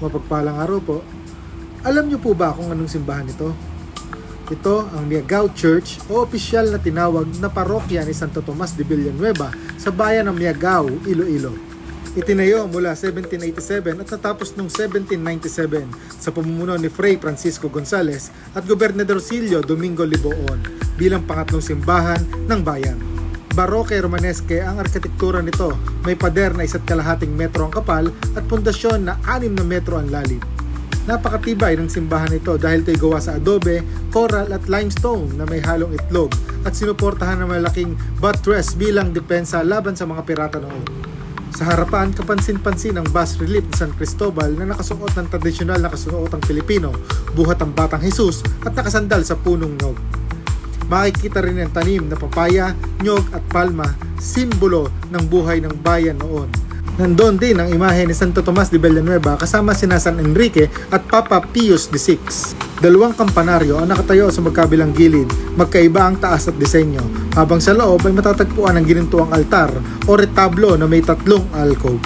Mapagpalang araw po. Alam niyo po ba kung anong simbahan ito? Ito ang Miagao Church o opisyal na tinawag na parokya ni Santo Tomas de Villanueva sa bayan ng Miagao, Iloilo. Itinayo mula 1787 at natapos noong 1797 sa pamumuno ni Fray Francisco Gonzales at Gobernador Silio Domingo Liboon bilang pangatlong simbahan ng bayan. Baroque Romanesque ang arkitektura nito, may pader na 1.5 metro ang kapal at pundasyon na 6 na metro ang lalim. Napakatibay ng simbahan nito dahil ito'y gawa sa adobe, coral at limestone na may halong itlog at sinuportahan ng malaking buttress bilang depensa laban sa mga pirata noon. Sa harapan, kapansin-pansin ang bas relief ni San Cristobal na nakasuot ng tradisyonal na kasuotang Pilipino, buhat ang Batang Jesus at nakasandal sa punong nyog. Makikita rin ang tanim na papaya, nyog at palma, simbolo ng buhay ng bayan noon. Nandoon din ang imahe ni Santo Tomas de Villanueva kasama sina San Enrique at Papa Pius VI. 2 kampanaryo ang nakatayo sa magkabilang gilid, magkaiba ang taas at disenyo, habang sa loob ay matatagpuan ang ginintuang altar o retablo na may 3 alcove.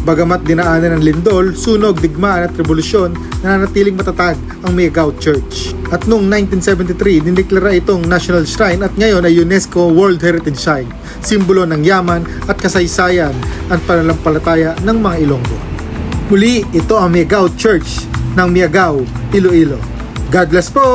Bagamat dinaanan ng lindol, sunog, digmaan at revolusyon, nananatiling matatag ang Miagao Church. At noong 1973, dineklara itong National Shrine at ngayon ay UNESCO World Heritage Site, simbolo ng yaman at kasaysayan at pananampalataya ng mga Ilonggo. Muli, ito ang Miagao Church ng Miagao, Iloilo. God bless po!